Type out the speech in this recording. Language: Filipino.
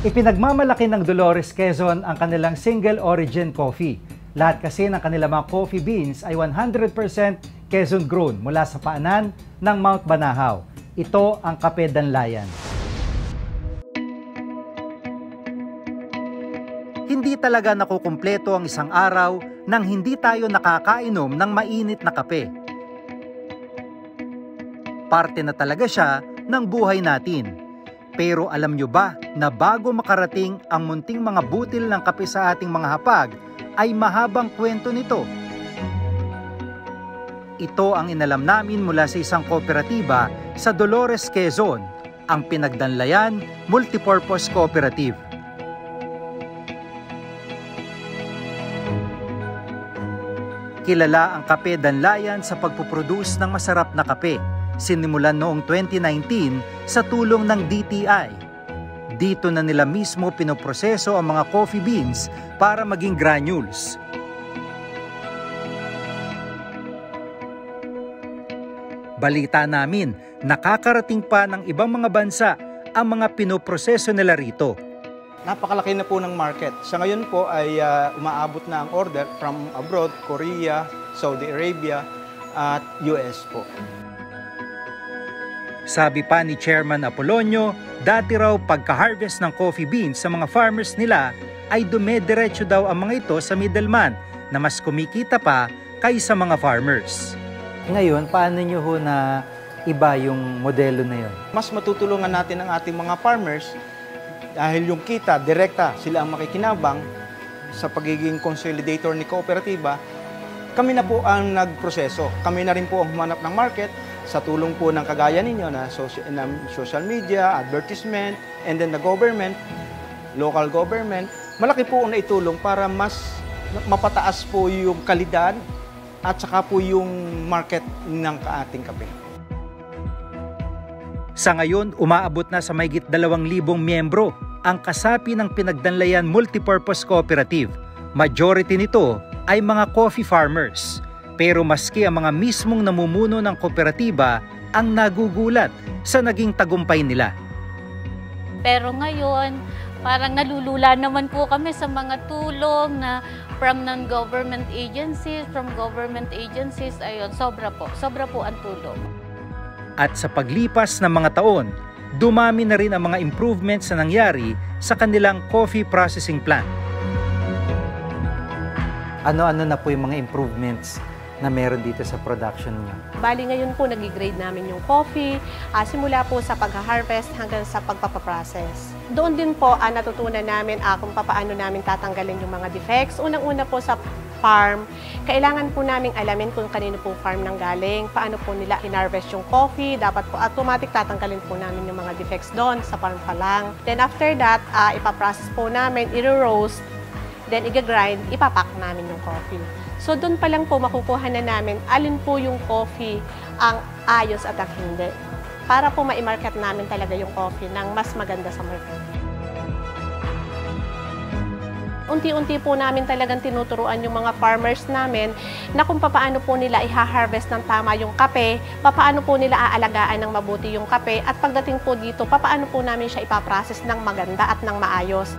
Ipinagmamalaki ng Dolores Quezon ang kanilang single origin coffee. Lahat kasi ng kanilang mga coffee beans ay 100% Quezon grown mula sa paanan ng Mount Banahaw. Ito ang Kape Danlayan. Hindi talaga nakukumpleto ang isang araw nang hindi tayo nakakainom ng mainit na kape. Parte na talaga siya ng buhay natin. Pero alam nyo ba na bago makarating ang munting mga butil ng kape sa ating mga hapag, ay mahabang kwento nito? Ito ang inalam namin mula sa isang kooperatiba sa Dolores, Quezon, ang Pinagdanlayan Multipurpose Cooperative. Kilala ang Kape Danlayan sa pagpuproduce ng masarap na kape. Sinimulan noong 2019 sa tulong ng DTI. Dito na nila mismo pinoproseso ang mga coffee beans para maging granules. Balita namin, nakakarating pa ng ibang mga bansa ang mga pinoproseso nila rito. Napakalaki na po ng market. Sa ngayon po ay umaabot na ang order from abroad, Korea, Saudi Arabia at US po. Sabi pa ni Chairman Apolonio, dati raw pagka-harvest ng coffee beans sa mga farmers nila ay dumediretso daw ang mga ito sa middleman na mas kumikita pa kaysa mga farmers. Ngayon, paano nyo ho na iba yung modelo na yun? Mas matutulungan natin ang ating mga farmers dahil yung kita, direkta, sila ang makikinabang sa pagiging consolidator ni kooperatiba. Kami na po ang nagproseso. Kami na rin po ang humanap ng market sa tulong po ng kagaya ninyo na social media, advertisement, and then the government, local government. Malaki po ang naitulong para mas mapataas po yung kalidad at saka po yung market ng ating kape. Sa ngayon, umaabot na sa mahigit 2,000 miyembro ang kasapi ng Pinagdanlayan Multipurpose Cooperative. Majority nito ay mga coffee farmers. Pero maski ang mga mismong namumuno ng kooperatiba ang nagugulat sa naging tagumpay nila. Pero ngayon, parang nalulula naman po kami sa mga tulong na from non-government agencies, ayun, sobra po ang tulong. At sa paglipas ng mga taon, dumami na rin ang mga improvements na nangyari sa kanilang coffee processing plant. Ano-ano na po yung mga improvements na meron dito sa production niyo? Bali ngayon po nag-grade namin yung coffee, simula po sa pag-harvest hanggang sa pagpapaprocess. Doon din po natutunan namin kung paano namin tatanggalin yung mga defects. Unang-una po sa farm, kailangan po namin alamin kung kanino po farm nang galing, paano po nila in-harvest yung coffee, dapat po automatic tatanggalin po namin yung mga defects doon sa farm pa lang. Then after that, ipaprocess po namin, i-roast, then i-grind, ipapack namin yung coffee. So doon pa lang po makukuha na namin alin po yung coffee ang ayos at ang hindi. Para po ma-market namin talaga yung coffee ng mas maganda sa market. Unti-unti po namin talagang tinuturuan yung mga farmers namin na kung paano po nila i-harvest ng tama yung kape, paano po nila aalagaan ng mabuti yung kape, at pagdating po dito, paano po namin siya ipaprocess ng maganda at ng maayos.